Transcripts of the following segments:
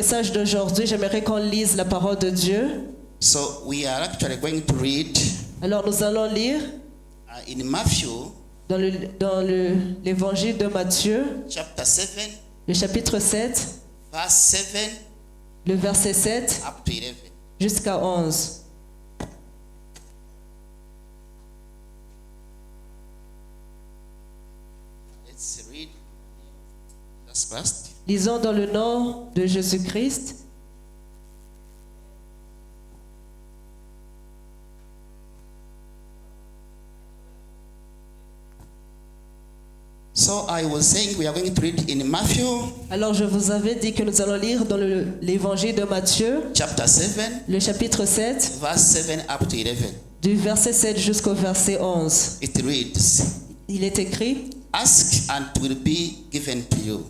Message d'aujourd'hui, j'aimerais qu'on lise la parole de Dieu. So we are actually going to read Alors nous allons lire in Matthew dans l'évangile de Matthieu, chapter 7, le chapitre 7, verse 7 le verset 7 up to 11. jusqu'à 11. Let's read this first. Lisons dans le nom de Jésus-Christ. So I was saying we are going to read in Matthew Alors je vous avais dit que nous allons lire dans l'évangile de Matthieu, chapter 7, le chapitre 7, verse 7 up to 11. du verset 7 jusqu'au verset 11. It reads, Il est écrit: ask and it will be given to you.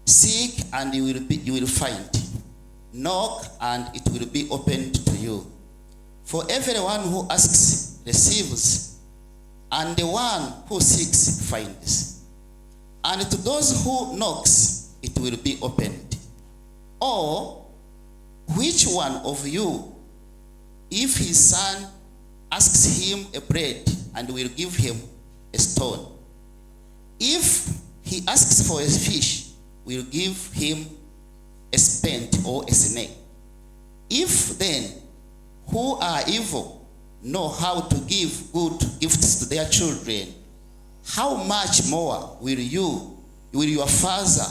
Seek and you will find. Knock and it will be opened to you. For everyone who asks receives, and the one who seeks finds. And to those who knocks it will be opened. Or which one of you, if his son asks him a bread and will give him a stone? If he asks for a fish, will give him a serpent or a snake? If then, who are evil, know how to give good gifts to their children, how much more will your Father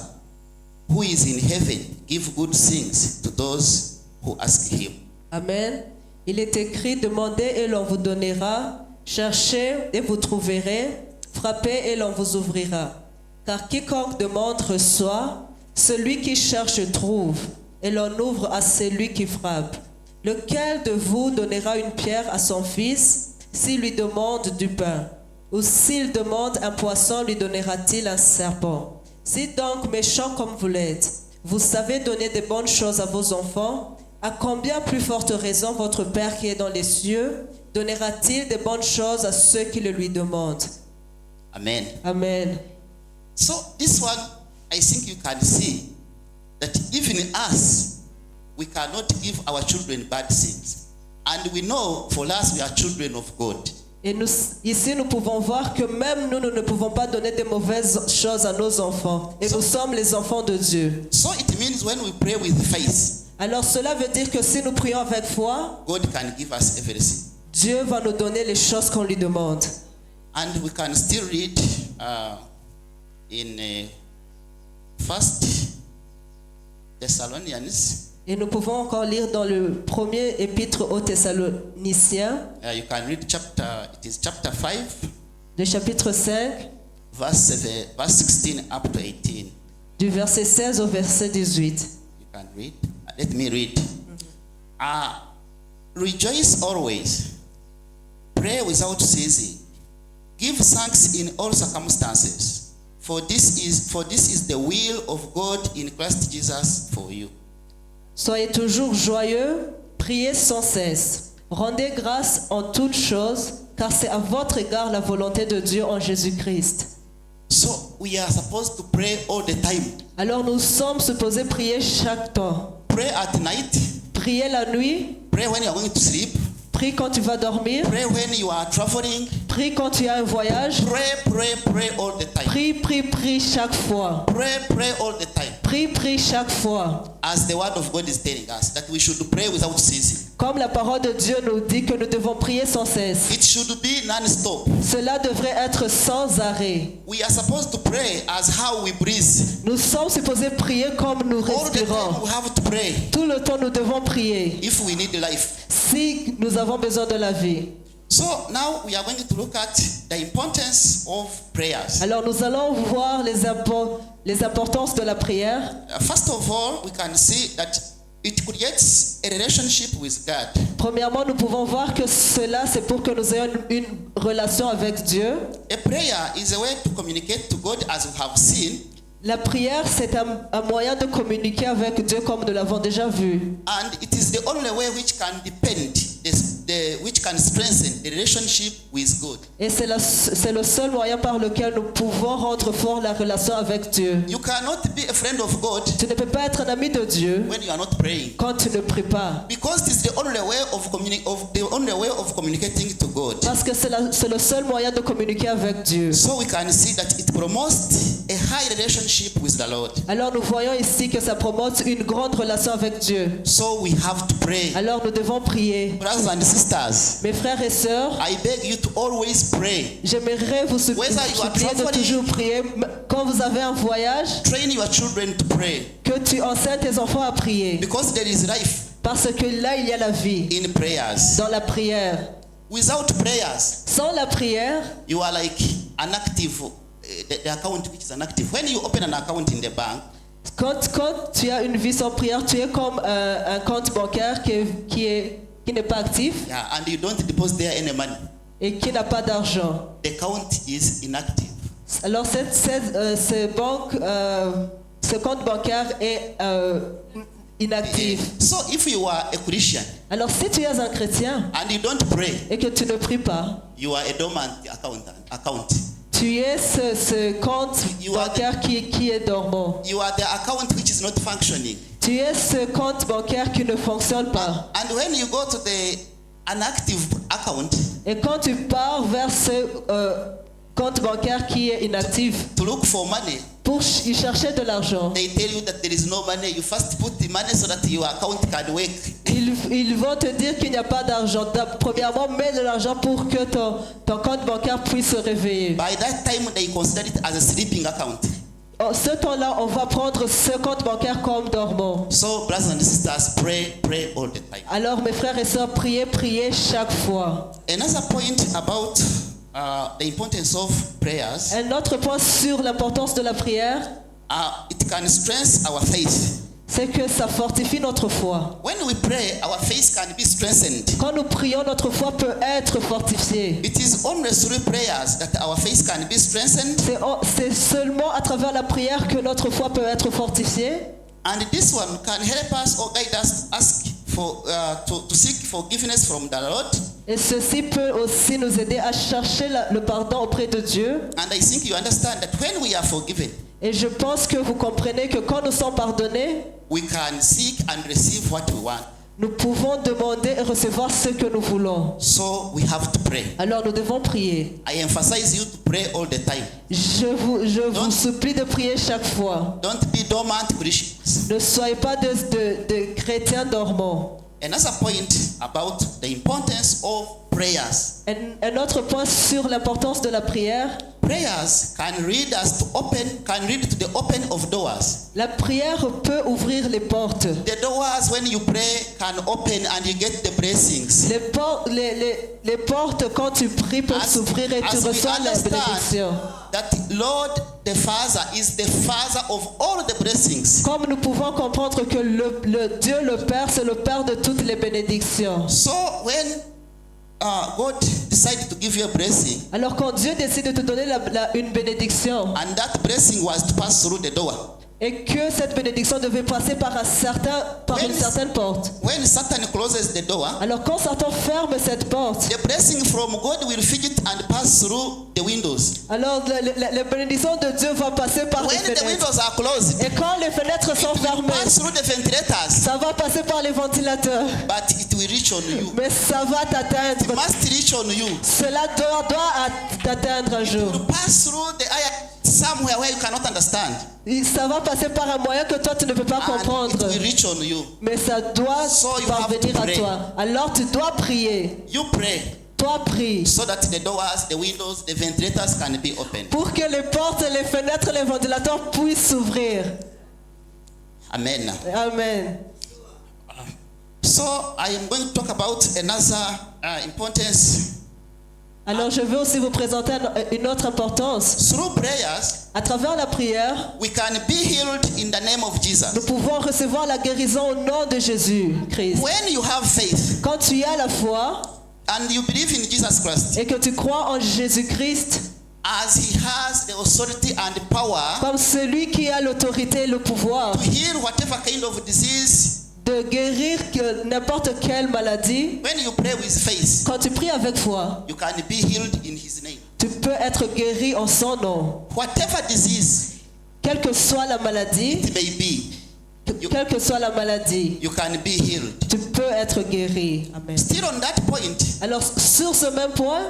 who is in heaven give good things to those who ask him? Amen. Il est écrit: demandez et l'on vous donnera, cherchez et vous trouverez, frappez et l'on vous ouvrira. Car quiconque demande reçoit, celui qui cherche trouve, et l'on ouvre à celui qui frappe. Lequel de vous donnera une pierre à son fils s'il lui demande du pain? Ou s'il demande un poisson, lui donnera-t-il un serpent? Si donc, méchants comme vous l'êtes, vous savez donner de bonnes choses à vos enfants, à combien plus forte raison votre Père qui est dans les cieux donnera-t-il de bonnes choses à ceux qui le lui demandent? Amen. Amen. So this one, I think you can see that even us, we cannot give our children bad things. And we know for us we are children of God. Et ici, nous pouvons voir que même nous ne pouvons pas donner de mauvaises choses à nos enfants. Et nous sommes les enfants de Dieu. So it means when we pray with faith, Alors cela veut dire que si nous prions avec foi, God can give us everything. Dieu va nous donner les choses qu'on lui demande. And we can still read in First Thessalonians. Et nous pouvons encore lire dans le premier épître aux Thessaloniciens, You can read it is chapter 5, le chapitre 5, verse 16 up to 18. du verset 16 au verset 18. You can read. Let me read. Rejoice always. Pray without ceasing. Give thanks in all circumstances. For this is the will of God in Christ Jesus for you. Soyez toujours joyeux, priez sans cesse. Rendez grâce en toutes choses, car c'est à votre égard la volonté de Dieu en Jésus-Christ. So we are supposed to pray all the time. Alors nous sommes supposés prier chaque temps. Pray at night. Priez la nuit. Pray when you are going to sleep. Prie quand tu vas dormir. Pray when you are traveling. Prie quand tu as un voyage. Pray all the time. Prie chaque fois. Pray all the time. Prie chaque fois. As the word of God is telling us that we should pray without ceasing. Comme la parole de Dieu nous dit que nous devons prier sans cesse. It should be non-stop. Cela devrait être sans arrêt. We are supposed to pray as how we breathe. Nous sommes supposés prier comme nous All the time respirons. we have to pray Tout le temps nous devons prier. if we need life. Si nous avons besoin de la vie. So now we are going to look at the importance of prayers. Alors nous allons voir les importances de la prière. First of all, we can see that it creates a relationship with God. Premièrement, nous pouvons voir que cela, c'est pour que nous ayons une relation avec Dieu. A prayer is a way to communicate to God as we have seen. La prière, c'est un moyen de communiquer avec Dieu comme nous l'avons déjà vu. And it is the only way which can depend the which can strengthen the relationship with God. Et c'est le seul moyen par lequel nous pouvons rendre fort la relation avec Dieu. You cannot be a friend of God Tu ne peux pas être un ami de Dieu when you are not praying, quand tu ne pries pas. because it is the only way of communicating to God. Parce que c'est le seul moyen de communiquer avec Dieu. So we can see that it promotes a high relationship with the Lord. Alors nous voyons ici que ça promote une grande relation avec Dieu. So we have to pray. Alors nous devons prier. Brothers and sisters, Mes frères et sœurs, I beg you to always pray. j'aimerais vous supplier Whether you are de traveling, toujours prier. Quand vous avez un voyage, Train your children to pray, que tu enseignes tes enfants à prier. because there is life Parce que là, il y a la vie in prayers. dans la prière. Without prayers, Sans la prière, you are like an active, the account which is an active. When you open an account in the bank, quand tu as une vie sans prière, tu es comme un compte bancaire qui n'est pas actif yeah, and you don't deposit there any money, et qui n'a pas d'argent. the account is inactive. Alors ce compte bancaire est inactif. So if you are a Christian Alors si tu es un chrétien and you don't pray, et que tu ne pries pas, you are a dormant account. tu es ce compte bancaire qui est dormant. You are the account which is not functioning. Tu es ce compte bancaire qui ne fonctionne pas. And when you go to the inactive account Et quand tu pars vers ce compte bancaire qui est inactif to look for money, pour y chercher de l'argent, they tell you that there is no money. You first put the money so that your account can work. ils vont te dire qu'il n'y a pas d'argent. Premièrement, mets de l'argent pour que ton compte bancaire puisse se réveiller. By that time, they consider it as a sleeping account. En ce temps-là, on va prendre ce compte bancaire comme dormant. So, brothers and sisters, pray all the time. Alors, mes frères et sœurs, priez chaque fois. Another point about the importance of prayers, Un autre point sur l'importance de la prière, it can strengthen our faith. c'est que ça fortifie notre foi. When we pray, our faith can be strengthened. Quand nous prions, notre foi peut être fortifiée. It is only through prayers that our faith can be strengthened. C'est seulement à travers la prière que notre foi peut être fortifiée. And this one can help us or guide us to seek forgiveness from the Lord. Et ceci peut aussi nous aider à chercher le pardon auprès de Dieu. And I think you understand that when we are forgiven, Et je pense que vous comprenez que quand nous sommes pardonnés, we can seek and receive what we want. nous pouvons demander et recevoir ce que nous voulons. So we have to pray. Alors nous devons prier. I emphasize you to pray all the time. Je vous supplie de prier chaque fois. Don't be dormant Christians. Ne soyez pas de chrétiens dormants. Another point about the importance of prayers. Un autre point sur l'importance de la prière. Prayers can lead to the open of doors. La prière peut ouvrir les portes. The doors, when you pray, can open and you get the blessings. Les portes, quand tu pries, peuvent s'ouvrir et tu reçois la bénédiction. That Lord the Father is the Father of all the blessings. Comme nous pouvons comprendre que le Dieu le Père, c'est le Père de toutes les bénédictions. So when God decided to give you a blessing, Alors quand Dieu décide de te donner une bénédiction, and that blessing was to pass through the door, et que cette bénédiction devait passer par une certaine porte. when Satan closes the door, Alors quand Satan ferme cette porte, the blessing from God will fidget and pass through the windows. alors la bénédiction de Dieu va passer par les When the fenêtres. windows are closed, Et quand les fenêtres sont fermées, pass through the ventilators, ça va passer par les ventilateurs. but it will reach on you. Mais ça va It t'atteindre. must reach on you. Cela doit t'atteindre un jour. To pass through the air somewhere where you cannot understand, Ça va passer par un moyen que toi tu ne peux pas and it comprendre. will reach on you. Mais ça doit So you have parvenir to à pray. toi. Alors tu dois prier. You pray Toi prie. so that the doors, the windows, the ventilators can be opened. Pour que les portes, les fenêtres, les ventilateurs puissent s'ouvrir. Amen. Amen. So I am going to talk about another importance. Alors je veux aussi vous présenter une autre importance. Through prayers, À travers la prière, we can be healed in the name of nous Jesus. pouvons recevoir la guérison au nom de Jésus-Christ. When you have faith Quand tu as la foi and you believe in Jesus Christ, et que tu crois en Jésus-Christ as He has the authority and power comme celui qui a l'autorité et le pouvoir to heal whatever kind of disease de guérir n'importe quelle maladie. When you pray with faith, Quand tu pries avec foi, you can be healed in His name. tu peux être guéri en son nom. Whatever disease Quelle que soit la maladie, it may be, quelle que soit la maladie, you can be healed. tu peux être guéri. Amen. Still on that point, Alors, sur ce même point,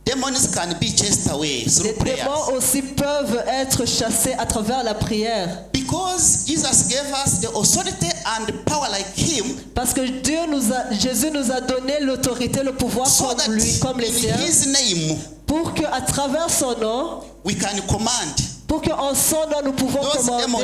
demons can be chased away les through prayers. démons aussi peuvent être chassés à travers la prière. Because Jesus gave us the authority and power like Him, Parce que Jésus nous a donné l'autorité, le pouvoir so that comme lui, comme les in siens, His name pour qu'à travers son nom, we can command pour qu'en son nom nous pouvons Those commander demons.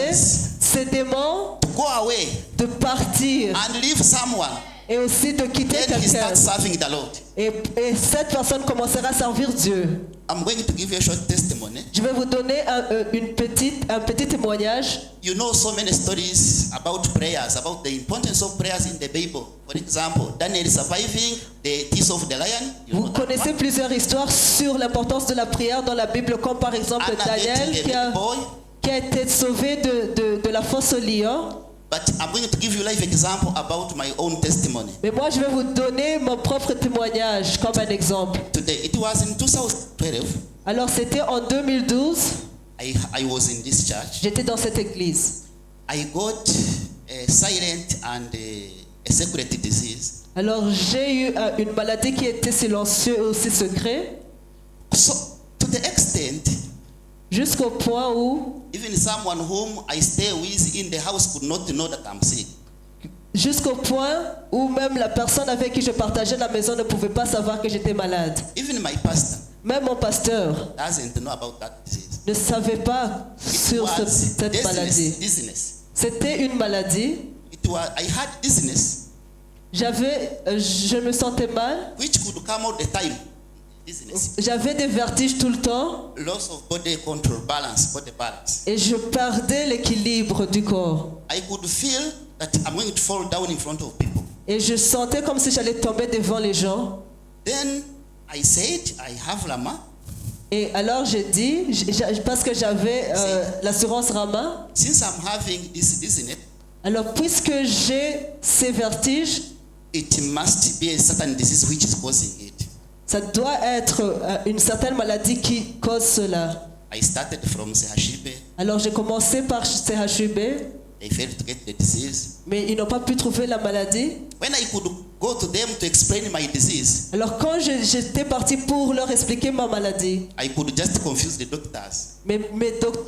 ces démons to go away de partir and leave someone. et aussi de quitter Then he quelqu'un. starts serving the Lord. Et cette personne commencera à servir Dieu. I'm going to give you a short testimony. Je vais vous donner un petit témoignage. You know so many stories about prayers, about the importance of prayers in the Bible. For example, Daniel surviving the teeth of the lion. You know Vous that connaissez one. plusieurs histoires sur l'importance de la prière dans la Bible, comme par exemple Anna Daniel getting a big boy. qui a été sauvé de la fosse au lion. But I'm going to give you a life example about my own testimony. Mais moi, je vais vous donner mon propre témoignage comme un exemple. Today, it was in 2012. Alors, c'était en 2012, I was in this church. j'étais dans cette église. I got a silent and a secret disease. Alors, j'ai eu une maladie qui était silencieuse et aussi secret, So, to the extent, jusqu'au point où, even someone whom I stay with in the house could not know that I'm sick. même la personne avec qui je partageais la maison ne pouvait pas savoir que j'étais malade. Even my pastor Même mon pasteur doesn't know about that disease. ne savait pas sur It was cette maladie. dizziness. C'était une maladie. I had dizziness, Je me sentais mal. which could come all the time. Dizziness. J'avais des vertiges tout le temps Loss of body control, body balance. et je perdais l'équilibre du corps. I could feel that I'm going to fall down in front of people. Et je sentais comme si j'allais tomber devant les gens. Then I said, I have Lama. Et alors j'ai dit, parce que j'avais l'assurance Rama, Since I'm having this dizziness, alors puisque j'ai ces vertiges, it must be a certain disease which is causing it. ça doit être une certaine maladie qui cause cela. I started from Sehashibe. Alors j'ai commencé par CHUB, They failed to get the disease. mais ils n'ont pas pu trouver la maladie. When I could go to them to explain my disease, Alors quand j'étais parti pour leur expliquer ma maladie, I could just confuse the doctors.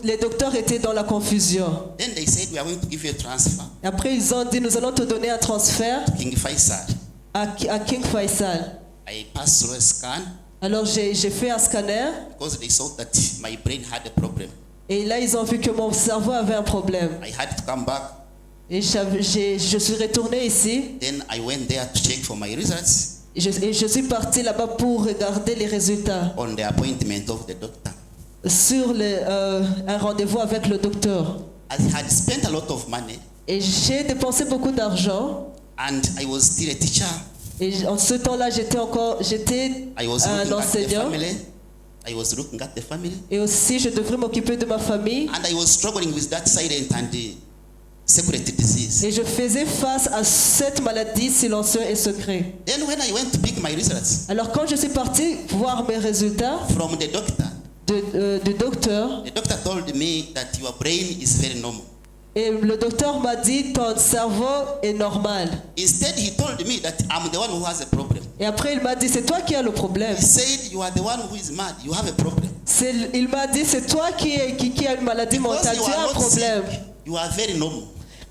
les docteurs étaient dans la confusion. Then they said, we are going to give you a transfer. Et après ils ont dit, nous allons te donner un transfert King Faisal. à King Faisal. I passed through a scan Alors j'ai fait un scanner because they saw that my brain had a problem. et là ils ont vu que mon cerveau avait un problème. I had to come back. Et je suis retourné ici Then I went there to check for my results et je suis parti là-bas pour regarder les résultats on the appointment of the doctor. sur un rendez-vous avec le docteur. I had spent a lot of money Et j'ai dépensé beaucoup d'argent. and I was still a teacher. Et en ce temps-là, j'étais I was un looking at the enseignant. family. I was looking at the family. Et aussi, je devrais m'occuper de ma famille. And I was struggling with that silent and secret disease. Et je faisais face à cette maladie silencieuse et secrète. Then when I went to pick my results Alors quand je suis parti voir mes résultats from the doctor, du docteur, the doctor told me that your brain is very normal. et le docteur m'a dit, ton cerveau est normal. Instead, he told me that I'm the one who has a problem. Et après, il m'a dit, c'est toi qui as le problème. He said, you are the one who is mad. You have a problem. Il m'a dit, c'est toi qui as une maladie Because mentale, you tu are as un not problème. sick, you are very normal.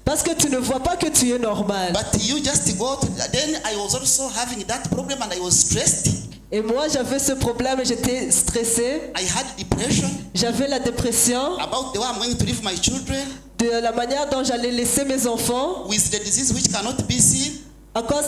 Parce que tu ne vois pas que tu es normal. But you just go to, then I was also having that problem and I was stressed. Et moi, j'avais ce problème et j'étais stressée. I had depression J'avais la dépression about the way I'm going to leave my children de la manière dont j'allais laisser mes enfants with the disease which cannot be seen. à cause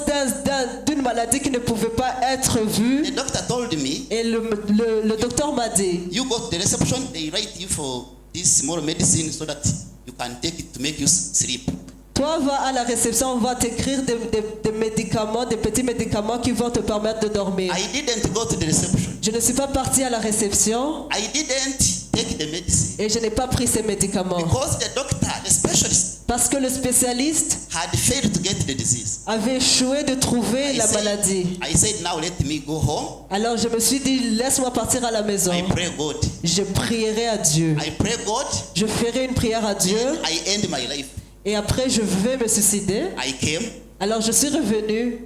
d'une maladie qui ne pouvait pas être vue. The doctor told me, Et le docteur m'a dit, you go to the reception, they write you for this small medicine so that you can take it to make you sleep. toi va à la réception, on va t'écrire des médicaments, des petits médicaments qui vont te permettre de dormir. I didn't go to the reception. Je ne suis pas partie à la réception I didn't take the medicine et je n'ai pas pris ces médicaments. because the doctor, the specialist, Parce que le spécialiste had failed to get the disease. avait échoué de trouver la maladie. I said, now let me go home. Alors je me suis dit, laisse-moi partir à la maison. I pray God. Je prierai à Dieu. I pray God. Je ferai une prière à Dieu. I end my life. Et après, je vais me suicider. I came. Alors je suis revenu.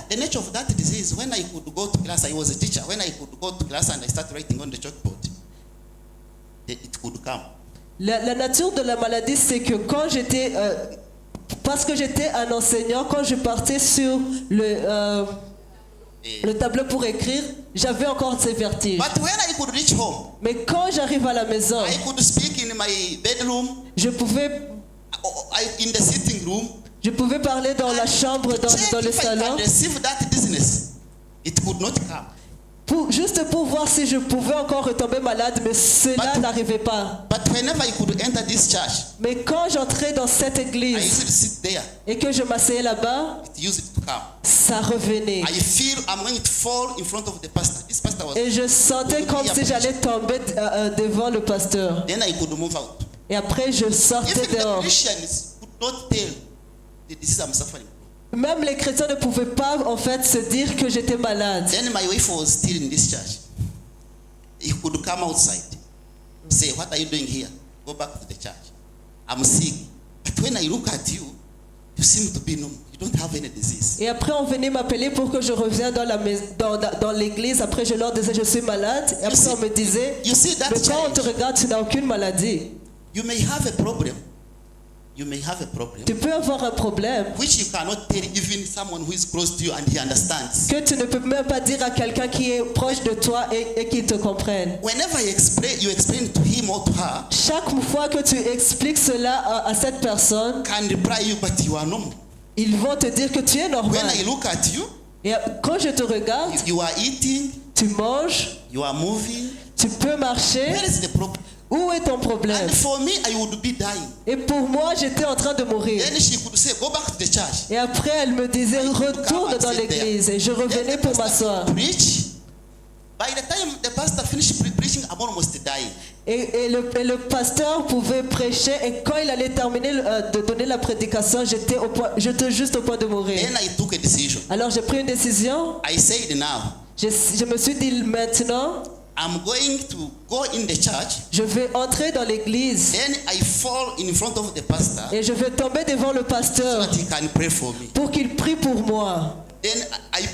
The nature of that disease, when I could go to class, I was a teacher. When I could go to class and I started writing on the chalkboard, it could come. La nature de la maladie, c'est que quand j'étais... parce que j'étais un enseignant, quand je partais sur le tableau pour écrire, j'avais encore ces vertiges. But when I could reach home, Mais quand j'arrive à la maison, I could speak in my bedroom, je pouvais in the sitting room. Je pouvais parler dans la chambre, dans le salon, juste pour voir si je pouvais encore retomber malade, mais cela n'arrivait pas. Mais quand j'entrais dans cette église et que je m'asseyais là-bas, ça revenait. Et je sentais comme si j'allais tomber devant le pasteur. Et après, je sortais dehors. Même les chrétiens ne pouvaient pas en fait se dire que j'étais malade. Then my wife was still in this church. He could come outside, say, "What are you doing here? Go back to the church. I'm sick." But when I look at you, you seem to be normal. You don't have any disease. Et après, on venait m'appeler pour que je revienne dans l'église. Après, je leur disais, je suis malade. Et après, on me disait, mais quand on te regarde, tu n'as aucune maladie. You may have a problem. You may have a problem. Tu peux avoir un problème Which you cannot tell even someone who is close to you and he understands. que tu ne peux même pas dire à quelqu'un qui est proche de toi et qui te comprenne. Whenever you explain to him or to her, Chaque fois que tu expliques cela à cette personne, can reply you, but you are normal. ils vont te dire que tu es normal. When I look at you, Et quand je te regarde, you are eating, tu manges, you are moving. tu peux marcher. Where is the problem? Où est ton problème? And for me, I would be dying. Et pour moi, j'étais en train de mourir. Then she could say, "Go back to the church." Et après, elle me disait, retourne dans l'église. Et je revenais pour m'asseoir. Preach. By the time the pastor finished preaching, I'm almost dying. Et le pasteur pouvait prêcher. Et quand il allait terminer de donner la prédication, j'étais juste au point de mourir. Then I took a decision. Alors j'ai pris une décision. I said, now, Je me suis dit maintenant, I'm going to go in the church. je vais entrer dans l'église. Then I fall in front of the pastor Et je vais tomber devant le so pasteur that he can pray for me. pour qu'il prie pour moi. Then I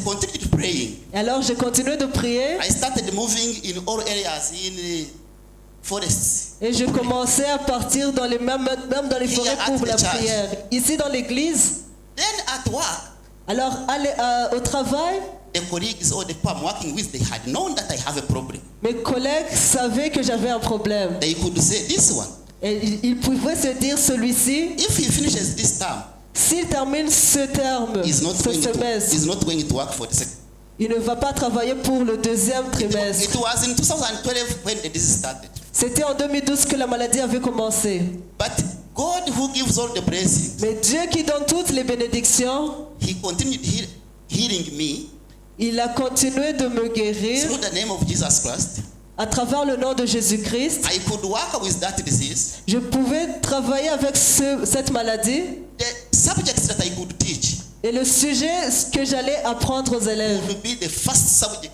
continued praying. Et alors j'ai continué de prier. I started moving in all areas in forests. Et je commençais à partir dans même dans les forêts pour la prière. Ici dans l'église. Then at work, Alors au travail, the colleagues or the people I'm working with, they had known that I have a problem. mes collègues savaient que j'avais un problème. They could say, this one, Et ils pouvaient se dire, celui-ci, if he finishes this term, s'il termine ce terme, he's not semestre, going to work for the second. il ne va pas travailler pour le deuxième trimestre. It was in 2012 when the disease started. C'était en 2012 que la maladie avait commencé. But God who gives all the blessings, Mais Dieu qui donne toutes les bénédictions, he continued healing me il a continué de me guérir through the name of Jesus Christ. à travers le nom de Jésus-Christ. I could work with that disease. Je pouvais travailler avec cette maladie. The subjects that I could teach Et le sujet que j'allais apprendre aux élèves could be the first subject.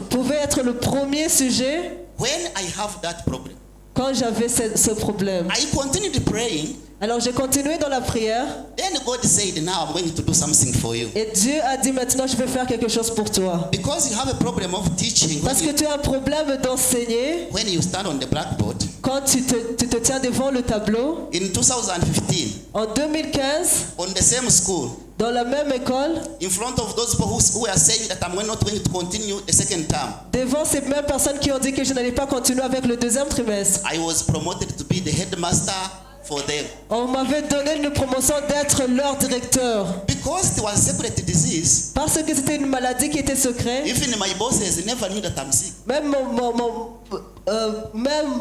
Pouvait être le premier sujet When I have that problem, quand j'avais ce problème. I continued praying. Alors j'ai continué dans la prière. Then God said, now I'm going to do something for you. Et Dieu a dit, maintenant je vais faire quelque chose pour toi. Because you have a problem of teaching. Parce que tu as un problème d'enseigner. When you stand on the blackboard. Quand tu te tiens devant le tableau. In 2015. En 2015. On the same school. Dans la même école. In front of those people who are saying that I'm not going to continue the second term. Devant ces mêmes personnes qui ont dit que je n'allais pas continuer avec le deuxième trimestre. I was promoted to be the headmaster for them. On m'avait donné une promotion d'être leur directeur. Because it was a separate disease. Parce que c'était une maladie qui était secrète. Even my bosses never knew that I'm sick. Même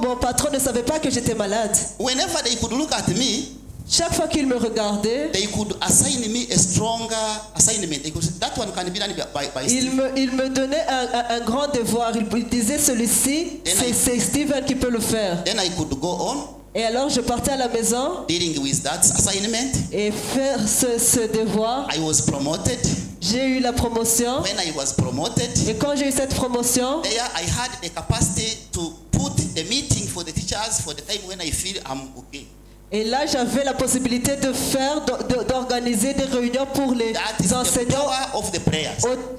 mon patron ne savait pas que j'étais malade. Whenever they could look at me, chaque fois qu'ils me regardaient, they could assign me a stronger assignment. They could say, that one can be done by Steve. Il me donnait un grand devoir. Il disait celui-ci, c'est Steven qui peut le faire. Then I could go on. Et alors je partais à la maison dealing with that assignment. et faire ce devoir. I was promoted. J'ai eu la promotion. When I was promoted, Et quand j'ai eu cette promotion, there I had the capacity to put the meeting for the teachers for the time when I feel I'm okay. et là j'avais la possibilité de faire, d'organiser des réunions pour les That is the enseignants power of the prayers.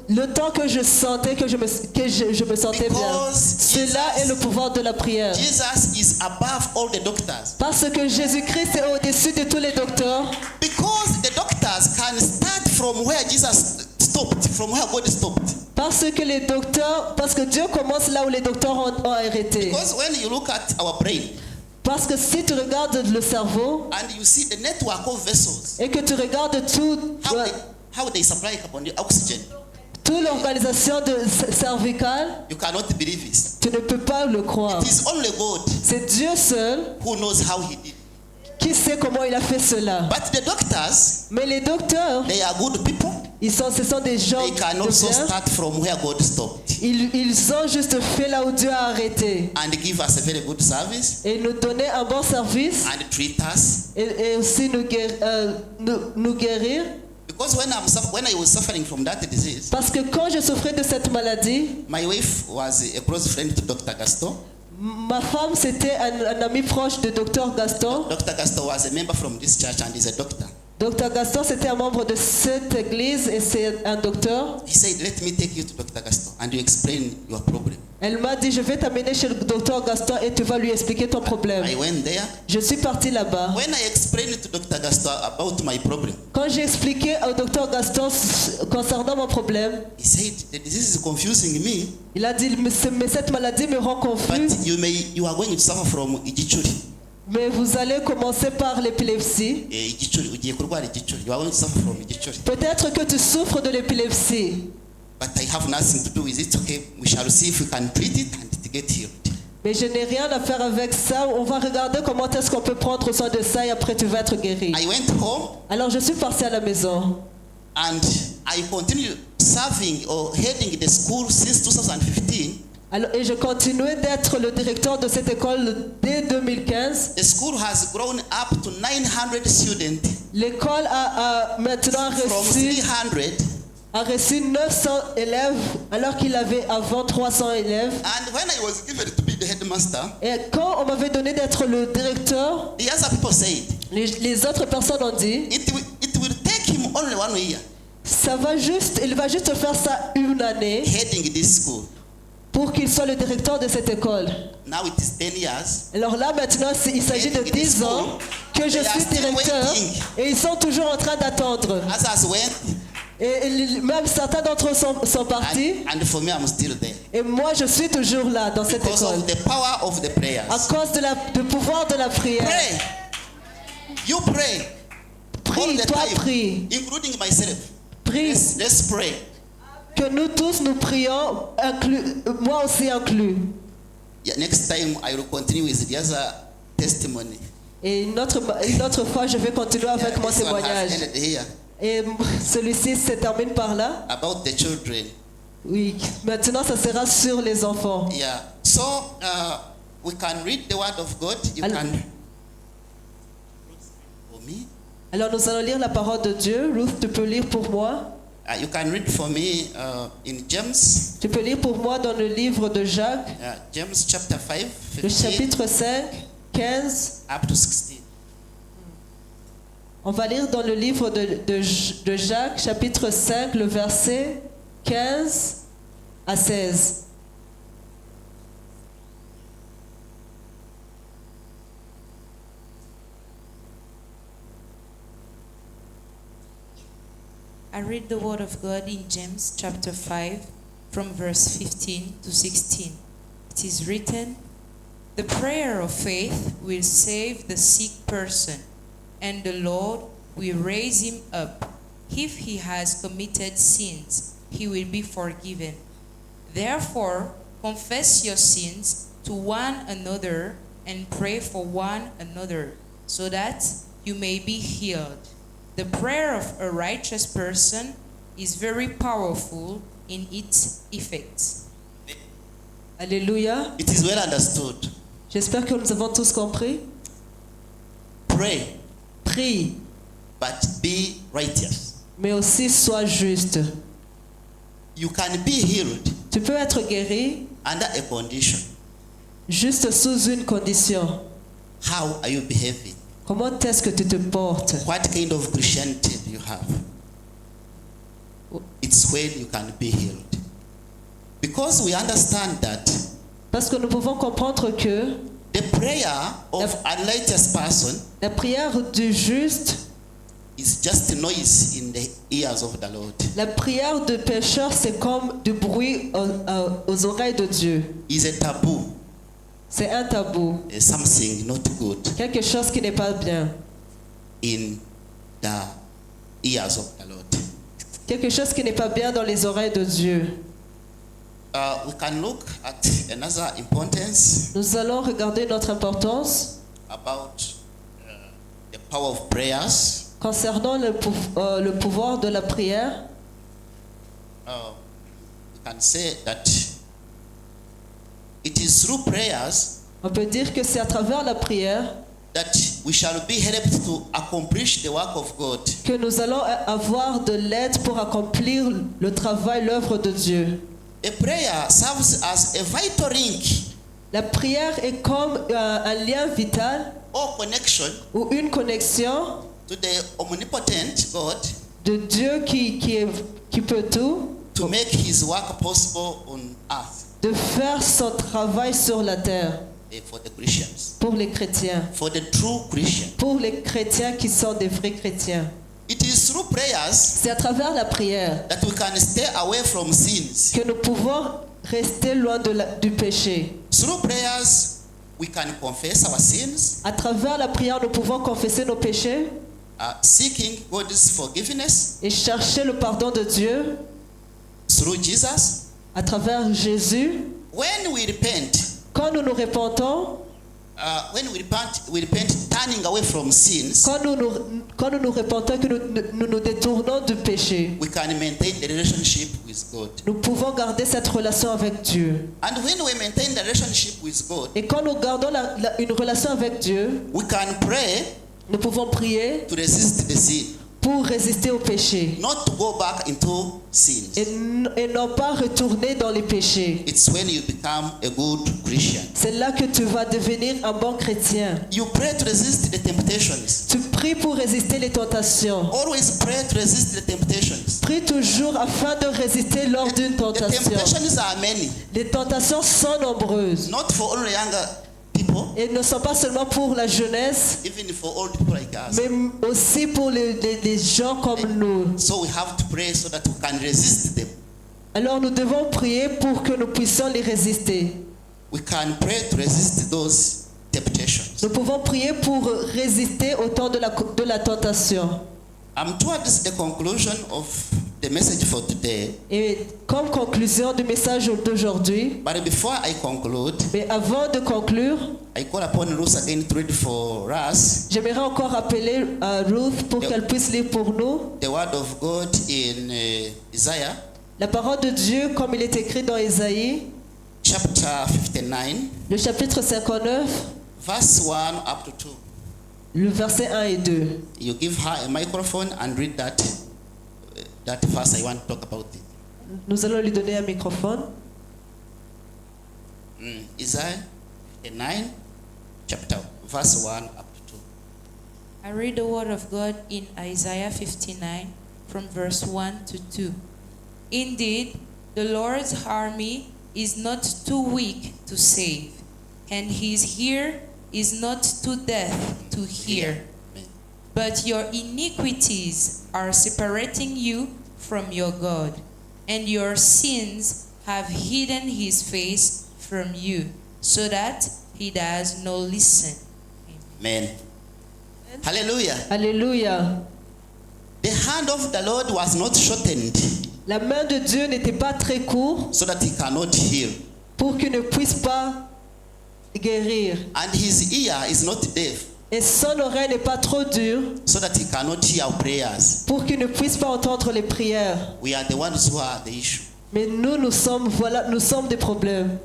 le temps que je sentais que je me sentais bien. Because Cela est le pouvoir de la prière. Jesus is above all the doctors. Parce que Jésus-Christ est au-dessus de tous les docteurs. Because the doctors can start from where Jesus stopped, from where God stopped. Parce que Dieu commence là où les docteurs ont arrêté. Because when you look at our brain Parce que si tu regardes le cerveau and you see the network of vessels, et que tu regardes how they supply carbon oxygen, toute l'organisation cervicale, you cannot believe it. tu ne peux pas le croire. It is only God C'est Dieu seul who knows how He did. qui sait comment il a fait cela. But the doctors, Mais les docteurs, they are good people. ce sont des gens They can de also bien. start from where God stopped Ils ont juste fait là où Dieu a arrêté. and give us a very good service Et nous donner un bon service and treat us. et aussi nous guérir. Because when I was suffering from that disease, Parce que quand je souffrais de cette maladie, my wife was a close friend to Dr. Gaston. ma femme c'était un ami proche de Dr Gaston. Dr. Gaston was a member from this church and is a doctor. Dr Gaston c'était un membre de cette église et c'est un docteur. He said, let me take you to Dr. Gaston and you explain your problem. Elle m'a dit, je vais t'amener chez le docteur Gaston et tu vas lui expliquer ton problème. I went there. Je suis partie là-bas. When I explained to Dr. Gaston about my problem, Quand j'ai expliqué au docteur Gaston concernant mon problème, he said, the disease is confusing me, il a dit, mais cette maladie me rend confus, but you are going to suffer from Igichuri. mais vous allez commencer par l'épilepsie. Igichuri, ugiye kurwara Igichuri. You are going to suffer from Igichuri. Peut-être que tu souffres de l'épilepsie, But I have nothing to do with it. Okay, we shall see if we can treat it and it get healed. mais je n'ai rien à faire avec ça. On va regarder comment est-ce qu'on peut prendre soin de ça et après tu vas être guéri. I went home Alors je suis partie à la maison and I continued serving or heading the school since 2015. et je continuais d'être le directeur de cette école dès 2015. The school has grown up to 900 students L'école a maintenant from reçu 300. 900 élèves alors qu'il avait avant 300 élèves. And when I was given to be the headmaster, Et quand on m'avait donné d'être le directeur, the other people said, les autres personnes ont dit, it will take him only 1 year il va juste faire ça une année heading this school. pour qu'il soit le directeur de cette école. Now it is 10 years. Alors là maintenant il s'agit de 10 ans que je suis directeur et ils sont toujours en train d'attendre. Others went, Et même certains d'entre eux sont partis and for me, I'm still there. et moi je suis toujours là dans cette Because école of the power of the prayers. à cause du pouvoir de la prière. Pray. You pray. All Prie, the toi time, prie. including myself. Prie. Let's pray. Que nous tous nous prions, moi aussi inclus. Yeah, next time I will continue with the other testimony. Et une autre fois, je vais continuer avec mon This one has témoignage. ended here Et celui-ci se termine par là. about the children. Oui, maintenant ça sera sur les enfants. Yeah. So we can read the word of God. You Al- can. For me, Alors nous allons lire la parole de Dieu. Ruth, tu peux lire pour moi. you can read for me in James. Tu peux lire pour moi dans le livre de Jacques, James chapter 5, le 15 chapitre 5, 15. up to 16. On va lire dans le livre de Jacques, chapitre 5, le verset 15 à 16. I read the word of God in James chapter 5 from verse 15 to 16. It is written, "The prayer of faith will save the sick person, and the Lord will raise him up. If he has committed sins, he will be forgiven. Therefore, confess your sins to one another and pray for one another, so that you may be healed. The prayer of a righteous person is very powerful in its effects." Alléluia. It is well understood. J'espère que nous avons tous compris. pray, Prie, but be righteous. mais aussi sois juste. You can be healed Tu peux être guéri under a condition. juste sous une condition. How are you behaving? Comment est-ce que tu te portes? What kind of Christianity do you have? It's when you can be healed. Because we understand that Parce que nous pouvons comprendre que the prayer of a righteous person la prière du juste, is just noise in the ears of the Lord. la prière du pécheur, c'est comme du bruit aux oreilles de Dieu. It's a taboo, C'est un tabou, something not good quelque chose qui n'est pas bien, in the ears of the Lord. quelque chose qui n'est pas bien dans les oreilles de Dieu. We can look at another importance Nous allons regarder notre importance about the power of prayers. concernant le pouvoir de la prière. We can say that it is through prayers On peut dire que c'est à travers la prière that we shall be helped to accomplish the work of God. que nous allons avoir de l'aide pour accomplir le travail, l'œuvre de Dieu. A prayer serves as a vital link La prière est comme un lien vital or connection ou une connexion to the omnipotent God de Dieu qui peut tout, to make his work possible on earth de faire son travail sur la terre for the Christians, pour les chrétiens, for the true Christian. pour les chrétiens qui sont des vrais chrétiens. It is through prayers C'est à travers la prière that we can stay away from sins. que nous pouvons rester loin du péché. Through prayers, we can confess our sins, À travers la prière, nous pouvons confesser nos péchés seeking God's forgiveness et chercher le pardon de Dieu through Jesus. à travers Jésus. When we repent, Quand nous nous repentons, we repent turning away from sins, quand nous nous repentons, que nous nous détournons du péché, we can maintain the relationship with God. nous pouvons garder cette relation avec Dieu. And when we maintain the relationship with God, Et quand nous gardons une relation avec Dieu, we can pray nous pouvons prier to resist the sin, pour résister au péché not to go back into sins. et non pas retourner dans les péchés. It's when you become a good Christian. C'est là que tu vas devenir un bon chrétien. You pray to resist the temptations. Tu pries pour résister les tentations. Always pray to resist the temptations. Prie toujours afin de résister lors d'une The tentation. temptations are many, Les tentations sont nombreuses not for only younger people, et ne sont pas seulement pour la jeunesse, even for old people like us. mais aussi pour les gens comme nous. So we have to pray so that we can resist them. Alors nous devons prier pour que nous puissions les résister. We can pray to resist those temptations. Nous pouvons prier pour résister au temps de la tentation. I'm towards the conclusion of the message for today. Et comme conclusion du message d'aujourd'hui, But before I conclude, mais avant de conclure, I call upon Ruth again to read for us j'aimerais encore appeler Ruth pour qu'elle puisse lire pour nous the word of God in Isaiah la parole de Dieu comme il est écrit dans Ésaïe, chapter 59, le chapitre 59, verse 1 up to 2. le verset 1 et 2. You give her a microphone and read that verse. I want to talk about it. Nous allons lui donner un microphone. Isaiah 59, chapter verse 1 up to 2. I read the word of God in Isaiah 59 from verse 1 to 2. Indeed, the Lord's army is not too weak to save, and his ear is not too deaf to hear. Amen. But your iniquities are separating you from your God, and your sins have hidden his face from you, so that he does not listen. Amen. Hallelujah. Alléluia. The hand of the Lord was not shortened La main de Dieu n'était pas très courte so that he cannot heal, pour qu'il ne puisse pas guérir. and his ear is not deaf Et son oreille n'est pas trop dure so that he cannot hear our prayers. pour qu'il ne puisse pas entendre les prières. We are the ones who are the issue. Mais nous sommes des problèmes.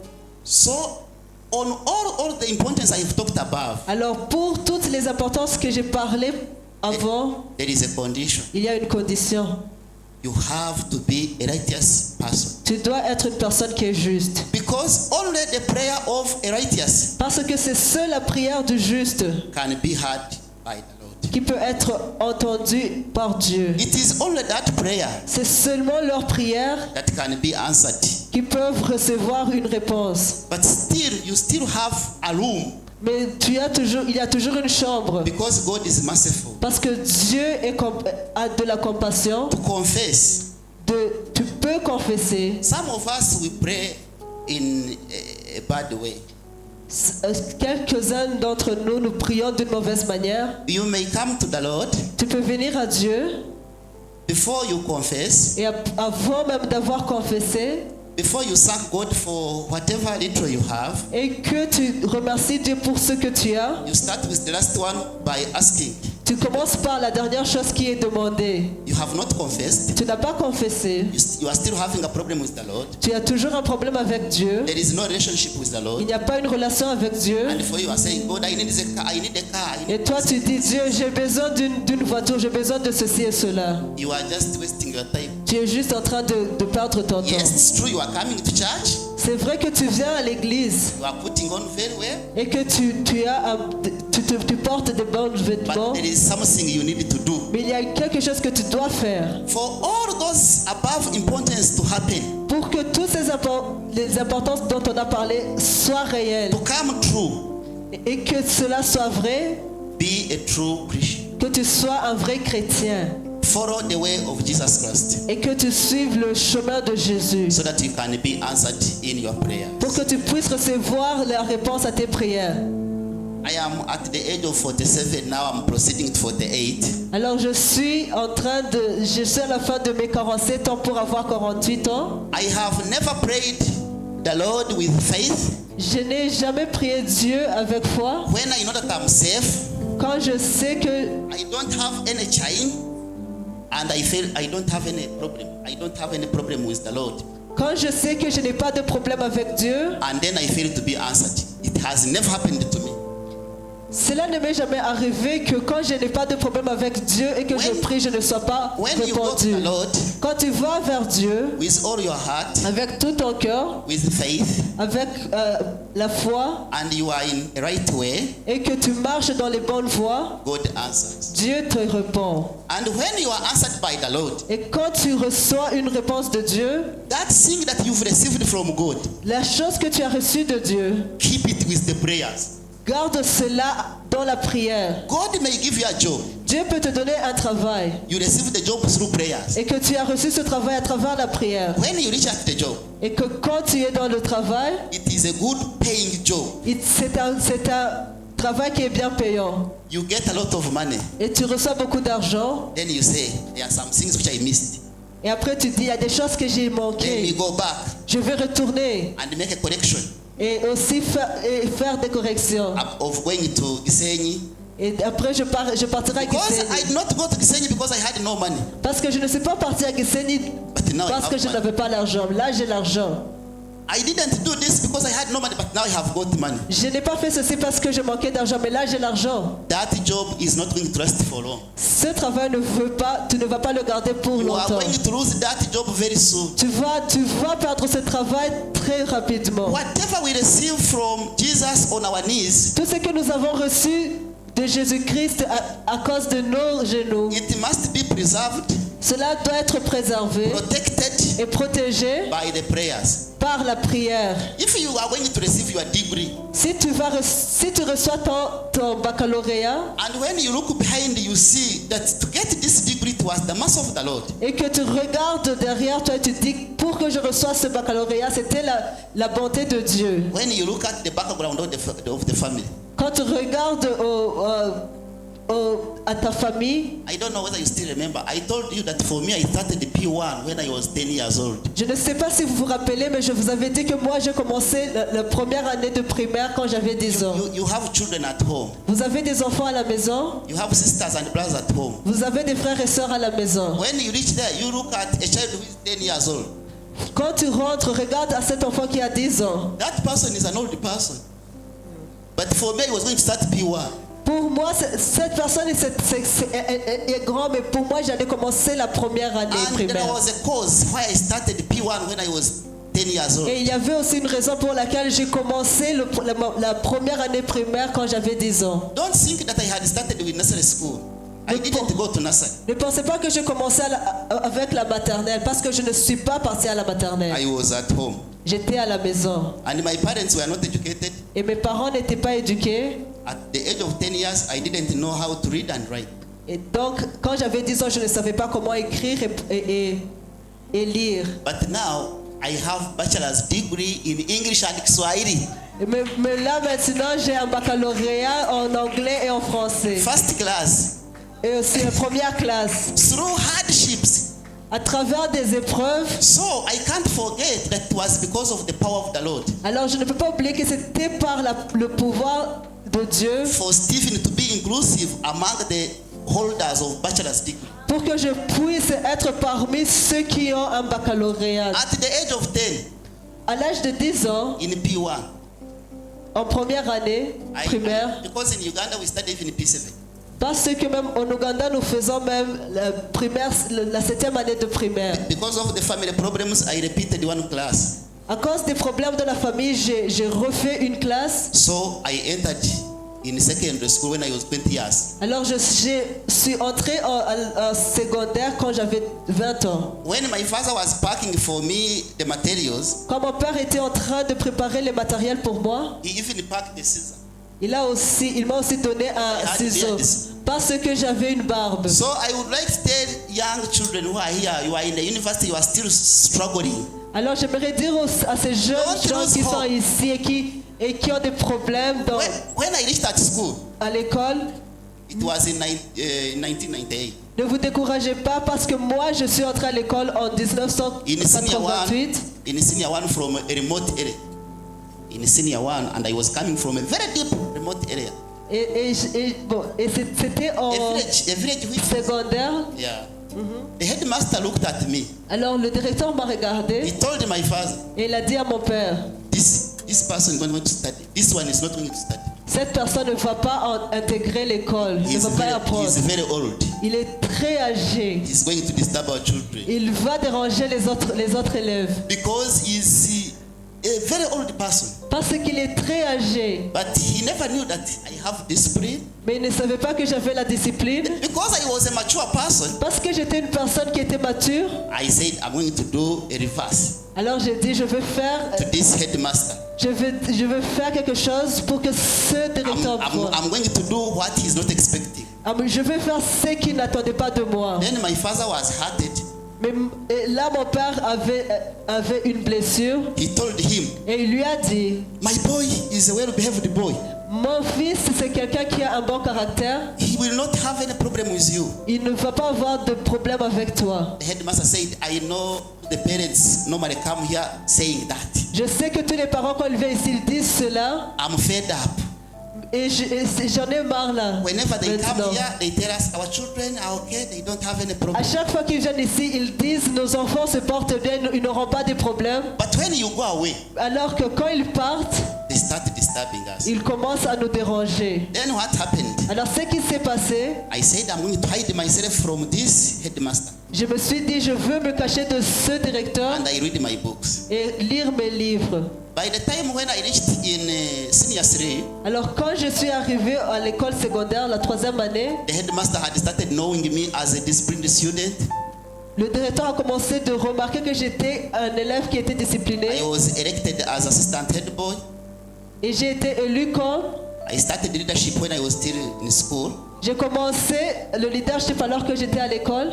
So on all the importance I've talked above, Alors pour toutes les importances que j'ai parlé avant, there is a condition. il y a une condition. You have to be a righteous person. Tu dois être une personne qui est juste. Because only the prayer of a righteous Parce que c'est seule la prière du juste can be heard by the Lord. qui peut être entendue par Dieu. It is only that prayer C'est seulement leurs prières that can be answered. qui peuvent recevoir une réponse. But still, you still have a room Mais il y a toujours une chambre. because God is merciful Parce que Dieu a de la compassion. to confess. Tu peux confesser. Some of us, we pray in a bad way. Quelques-uns d'entre nous, nous prions d'une mauvaise manière. You may come to the Lord Tu peux venir à Dieu before you confess, et avant même d'avoir confessé before you thank God for whatever little you have. et que tu remercies Dieu pour ce que tu as. You start with the last one by asking. Tu commences par la dernière chose qui est demandée. You have not confessed. Tu n'as pas confessé. You are still having a problem with the Lord. Tu as toujours un problème avec Dieu. There is no relationship with the Il Lord. n'y a pas une relation avec Dieu. And for you are saying, God, I need a car, I need a car. Et toi, tu dis, Dieu, j'ai besoin d'une voiture, j'ai besoin de ceci et cela. You are just wasting your time. Tu es juste en train de perdre ton temps. Yes, it's true, you are coming to church. C'est vrai que tu viens à l'église You are putting on very well. et que tu portes de bons vêtements. But there is something you need to do. Mais il y a quelque chose que tu dois faire For all those above importance to happen, pour que toutes les importances dont on a parlé soient réelles to come true, et que cela soit vrai, be a true Christian. que tu sois un vrai chrétien Follow the way of Jesus Christ et que tu suives le chemin de Jésus so that you can be answered in your prayer. pour que tu puisses recevoir la réponse à tes prières. I am at the age of 47 now. I'm proceeding to 48. Alors je suis à la fin de mes 47 ans pour avoir 48 ans. I have never prayed the Lord with faith Je n'ai jamais prié Dieu avec foi when I know that I'm safe. quand je sais que I don't have any chain, and I feel I don't have any problem. I don't have any problem with the Lord. quand je sais que je n'ai pas de problème avec Dieu. And then I feel to be answered. It has never happened to me. Cela ne m'est jamais arrivé que quand je n'ai pas de problème avec Dieu et que je prie, je ne sois pas When you go to répondu. the Lord Quand tu vas vers Dieu with all your heart, avec tout ton cœur, with faith, avec la foi and you are in the right way, et que tu marches dans les bonnes voies, God answers. Dieu te répond. And when you are answered by the Lord, Et quand tu reçois une réponse de Dieu, that thing that you've received from God, la chose que tu as reçue de Dieu, keep it with the prayers. garde cela dans la prière. God may give you a job. Dieu peut te donner un travail You receive the job through prayers. et que tu as reçu ce travail à travers la prière. When you reach at the job, Et que quand tu es dans le travail, it is a good paying job. c'est un travail qui est bien payant. You get a lot of money. Et tu reçois beaucoup d'argent. Then you say, there are some things which I missed. Et après tu dis, il y a des choses que j'ai Then manquées. you go back Je vais retourner and make a correction et aussi faire des corrections. of going to Gisenyi. Et après je partirai à Because I Gisenyi. did not go to Gisenyi because I had no money. Parce que je ne suis pas parti à Gisenyi But now I parce que have je money. n'avais pas l'argent. Là j'ai l'argent. I didn't do this because I had no money, but now I have got money. Je n'ai pas fait ceci parce que je manquais d'argent, mais là j'ai l'argent. That job is not going to last for long. Ce travail tu ne vas pas le garder pour You are longtemps. going to lose that job very soon. Tu vas perdre ce travail très rapidement. Whatever we receive from Jesus on our knees, Tout ce que nous avons reçu de Jésus-Christ à cause de nos genoux, it must be preserved, cela doit être préservé protected et protégé by the prayers. par la prière. If you are going to receive your degree, Si tu reçois ton baccalauréat and when you look behind, you see that to get this degree, it was the mercy of the Lord. et que tu regardes derrière toi et tu dis pour que je reçoive ce baccalauréat, c'était la bonté de Dieu. When you look at the background of the family, Quand tu regardes à ta famille, I don't know whether you still remember. I told you that for me, I started the P1 when I was 10 years old. je ne sais pas si vous vous rappelez, mais je vous avais dit que moi j'ai commencé la première année de primaire quand j'avais 10 ans. You have children at home. Vous avez des enfants à la maison, You have sisters and brothers at home. vous avez des frères et sœurs à la maison. When you reach there, you look at a child who is 10 years old. Quand tu rentres, regarde à cet enfant qui a 10 ans. That person is an old person. But for me, I was going to start P1. Pour moi, cette personne est grande, mais pour moi, j'allais commencer la première année And there primaire. was a cause why I started P1 when I was 10 years old. Et il y avait aussi une raison pour laquelle j'ai commencé la première année primaire quand j'avais 10 ans. Don't think that I had started with nursery school. I didn't go to nursery. Ne pensez pas que j'ai commencé avec la maternelle, parce que je ne suis pas partie à la maternelle. I was at home. J'étais à la maison. And my parents were not educated. Et mes parents n'étaient pas éduqués. At the age of 10 years, I didn't know how to read and write. Et donc, quand j'avais 10 ans, je ne savais pas comment écrire et lire. But now, I have bachelor's degree in English and Kiswahili. Mais là, maintenant, j'ai un baccalauréat en anglais et en français. First class. Et aussi en première classe. Through hardships. À travers des épreuves. So I can't forget that it was because of the power of the Lord. Alors, je ne peux pas oublier que c'était par le pouvoir de Dieu. For Stephen to be inclusive among the holders of bachelor's degree. Pour que je puisse être parmi ceux qui ont un baccalauréat. At the age of 10, À l'âge de 10 ans, in P1, en première année primaire, because in Uganda we study even P7. parce que même en Ouganda, nous faisons même la primaire, la 7e année de primaire. Because of the family problems, I repeated one class. À cause des problèmes de la famille, j'ai refait une classe. So I entered in secondary school when I was 20 years. Alors je suis entré en secondaire quand j'avais 20 ans. When my father was packing for me the materials, Quand mon père était en train de préparer les matériels pour moi, he even packed the scissors. il m'a aussi donné un ciseau parce que j'avais une barbe. So I would like to tell young children who are here, you are in the university, you are still struggling. Alors j'aimerais dire à ces jeunes gens qui sont ici et qui ont des problèmes When I reached at school, à l'école, it was in 1998. ne vous découragez pas parce que moi je suis entré à l'école en In senior one, 1988. in senior one from a remote area. In senior one, and I was coming from a very deep remote area. Et c'était en A village which, secondaire. yeah. The headmaster looked at me. Alors le directeur m'a He regardé told my father, et il a dit à mon père, this person is going to study. This one is not going to study. cette personne ne va pas intégrer l'école, ne va pas apprendre. He's very old. Il est très âgé. He's going to disturb our children. Il va déranger les autres élèves. Because he's a very old person. Parce qu'il est très âgé. But he never knew that I have discipline. Mais il ne savait pas que j'avais la discipline. Because I was a mature person, Parce que j'étais une personne qui était mature. I said I'm going to do a reverse Alors j'ai dit, je vais faire quelque chose pour que ce directeur voit. I'm going to do what he's not expecting. Je vais faire ce qu'il n'attendait pas de moi. Then my father was hurted. Mais là, mon père avait une blessure. He told him, Et il lui a dit, my boy is a well-behaved boy. mon fils, c'est quelqu'un qui a un bon caractère. He will not have any problem with you. Il ne va pas avoir de problème avec toi. The headmaster said, I know the parents normally come here saying that. Je sais que tous les parents, quand ils viennent ici, ils disent cela. I'm fed up. Et j'en ai marre là. Whenever they come Maintenant. here, they tell us our children are okay, they don't have any À problem. chaque fois qu'ils viennent ici, ils disent nos enfants se portent bien, ils n'auront pas de problème. But when you go away, Alors que quand ils partent, they start disturbing us. ils commencent à nous déranger. Then what happened? Alors ce qui s'est passé, I said I'm going to hide myself from this headmaster je me suis dit, je veux me cacher de ce directeur and I read my books. et lire mes livres. By the time when I reached in senior 3, Alors quand je suis arrivé à l'école secondaire, la 3e année, the headmaster had started knowing me as a disciplined student. le directeur a commencé de remarquer que j'étais un élève qui était discipliné. I was elected as assistant head boy. Et j'ai été élu comme... I started leadership when I was still in school. J'ai commencé le leadership alors que j'étais à l'école.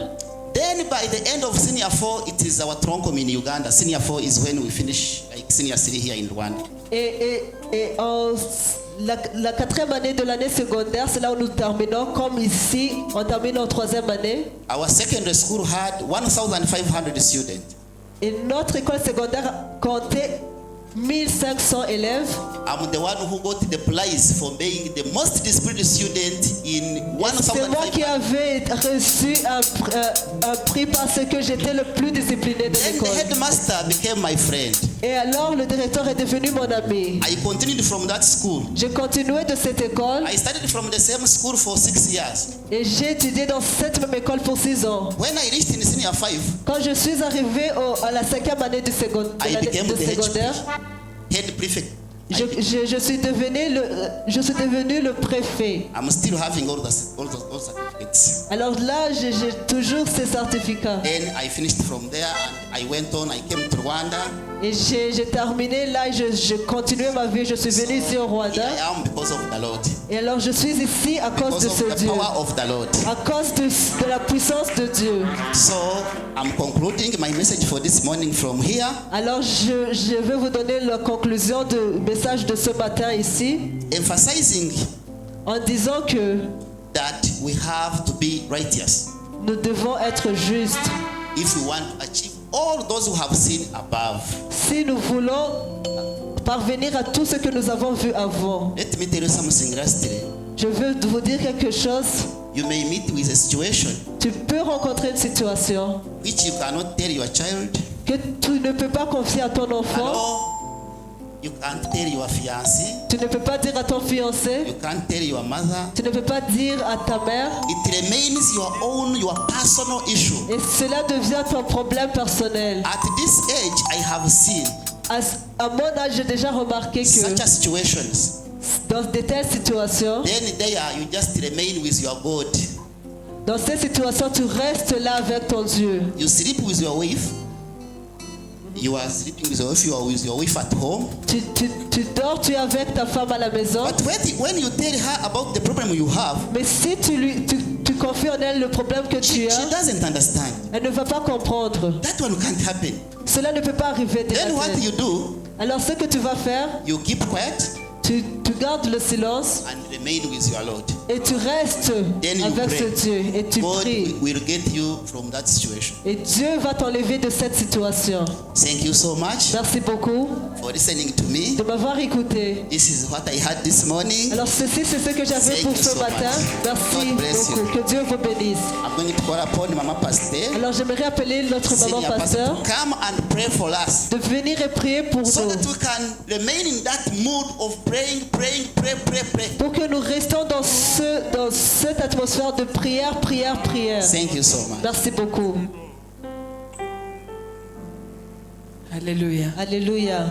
Then by the end of senior 4, it is our Tronkom in Uganda. Senior 4 is when we finish like senior 3 here in Rwanda. Et en la 4e année de l'année secondaire, c'est là où nous terminons. Comme ici, on termine en 3e année. Our secondary school had 1,500 students. Et notre école secondaire comptait 1500 élèves. I'm the one who got the prize for being the most disciplined student in C'est moi qui 1,500. avais reçu un prix parce que j'étais le plus discipliné de Then the l'école. headmaster became my friend. Et alors le directeur est devenu mon ami. I continued from that school. J'ai continué de cette école I studied from the same school for 6 years. et j'ai étudié dans cette même école pour 6 ans. When I reached in senior 5, Quand je suis arrivé à la 5e année de I became the secondaire, head prefect. je suis devenu le préfet. I'm still having all those certificates. Alors là, j'ai toujours ces certificats. Then I finished from there and I went on. I came to Rwanda. Et j'ai terminé là et je continuais ma vie. Je suis venu ici au Here Rwanda. I am because of the Lord. Et alors je suis ici à cause Because de of ce the Dieu. power of the Lord. À cause de la puissance de Dieu. So I'm concluding my message for this morning from here. Alors je vais vous donner la conclusion du message de ce matin ici. Emphasizing En disant que that we have to be righteous nous devons être justes. if we want to achieve all those who have seen above. Si nous voulons parvenir à tout ce que nous avons vu avant. Let me tell you something lastly. Je veux vous dire quelque chose. You may meet with a situation Tu peux rencontrer une situation which you cannot tell your child. que tu ne peux pas confier à ton enfant. Hello? You can't tell your fiancé. Tu ne peux pas dire à ton fiancé. You can't tell your mother. Tu ne peux pas dire à ta mère. It remains your personal issue. Et cela devient ton problème personnel. At this age, I have seen À mon âge, j'ai déjà remarqué que such a situations. dans de telles situations, Then there you just remain with your God. dans ces situations, tu restes là avec ton Dieu. You sleep with your wife. You are sleeping with your wife. You are with your wife at home. Tu dors, tu es avec ta femme à la maison. But when you tell her about the problem you have, Mais si tu confies en elle le problème que tu she as, doesn't understand. elle ne va pas comprendre. That one can't happen. Cela ne peut pas arriver de la Then what tête. you do, Alors ce que tu vas faire, you keep quiet tu gardes le silence and remain with your Lord. et tu restes Then you avec pray. ce Dieu et tu God pries. will get you from that situation. Et Dieu va t'enlever de cette situation. Thank you so much Merci beaucoup for listening to me. de m'avoir écouté. This is what I had this morning. Alors ceci, c'est ce que j'avais Thank pour you ce so matin. much. Merci God bless beaucoup. you. Que Dieu vous bénisse. I'm going to call upon Mama Pastor, Alors j'aimerais appeler notre maman senior pastor, pasteur to come and pray for us, de venir et prier pour so nous. that we can remain in that mood of praying. Pour que nous restions dans cette atmosphère de prière. Thank you so much. Merci beaucoup. Alléluia. Alléluia.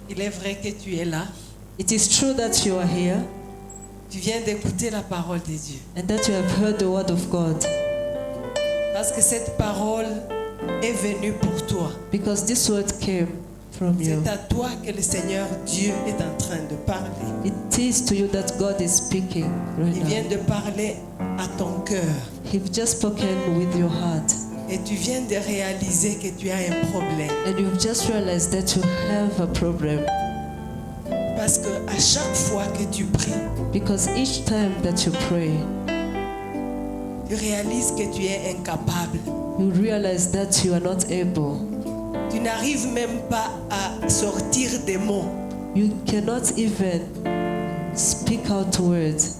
Il est vrai que tu es là. It is true that you are here Tu viens d'écouter la parole de Dieu. and that you have heard the word of God. Parce que cette parole est venue pour toi. Because this word came from you. C'est à toi que le Seigneur Dieu est en train de parler. It is to you that God is speaking right Il vient now. de parler à ton cœur. He's just spoken with your heart. Et tu viens de réaliser que tu as un problème. And you've just realized that you have a problem. Parce que à chaque fois que tu pries, Because each time that you pray, tu réalises que tu es incapable. you realize that you are not able. Tu n'arrives même pas à sortir des mots. You cannot even speak out words.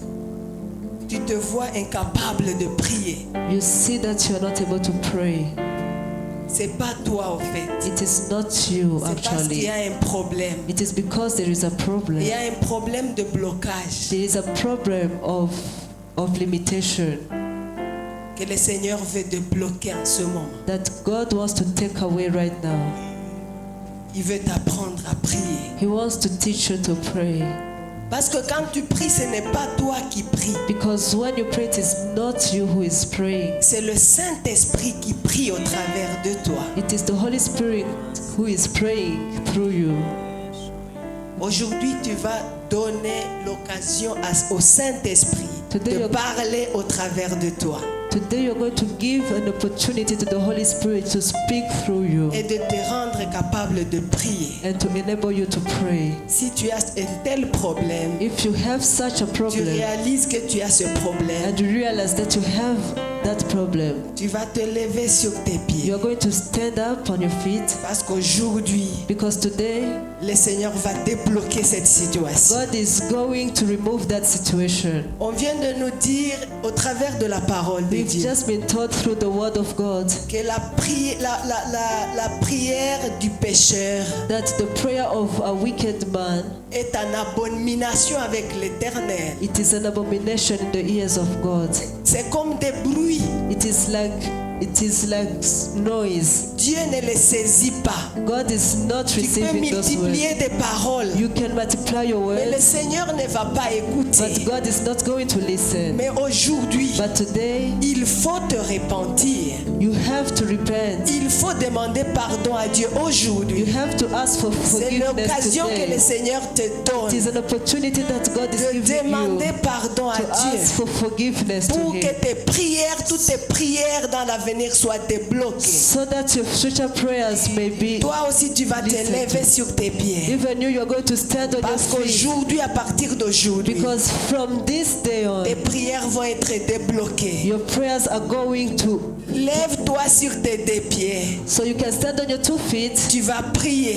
Tu te vois incapable de prier. You see that you are not able to pray. C'est pas toi en fait. It is not you C'est parce qu'il y actually. a un problème. It is because there is a Il y problem. a un problème de blocage There is a problem of limitation que le Seigneur veut débloquer en ce moment. that God wants to take away right now. Il veut t'apprendre à prier. He wants to teach you to pray. Parce que quand tu pries, ce n'est pas toi qui pries. Because when you pray, it is not you who is praying. C'est le Saint-Esprit qui prie au travers de toi. It is the Holy Spirit who is praying through you. Aujourd'hui, tu vas donner l'occasion au Saint-Esprit Today de you're- parler au travers de toi Today you're going to give an opportunity to the Holy Spirit to speak through you et de te rendre capable de prier. and to enable you to pray. Si tu as un tel problème, If you have such a tu problem réalises que tu as ce problème, and you realize that you have that problem. Tu vas te lever sur tes pieds. You are going to stand up on your feet Parce qu'aujourd'hui, because today le Seigneur va débloquer cette situation. God is going to remove that situation. On vient de nous dire au travers de la parole de We've Dieu just been taught through the word of God que la prière du pécheur that the prayer of a wicked man, est en abomination avec l'Éternel. it is an abomination in the ears of God. C'est comme des bruits. It is like noise. Dieu ne les saisit pas. God is not Tu peux receiving those words. multiplier des paroles, You can multiply your mais le words, Seigneur ne va pas but écouter. God is not going to listen. Mais aujourd'hui, But today, il faut te repentir. you have to repent. Il faut demander pardon à Dieu You aujourd'hui. have to ask for C'est forgiveness l'occasion que le today. Seigneur te It donne is an opportunity that God is de giving you demander pardon à to ask Dieu for forgiveness to pour que Him, tes prières, toutes tes prières dans l'avenir soient débloquées. so that your future prayers may be. Toi aussi, tu vas te Listen to lever me. sur tes pieds. Even you are going to stand on your Parce feet, qu'aujourd'hui, à partir d'aujourd'hui, because from this day on, tes prières vont être débloquées. your prayers are going to. Lève-toi sur tes deux pieds. So you can stand on your 2 feet. Tu vas prier.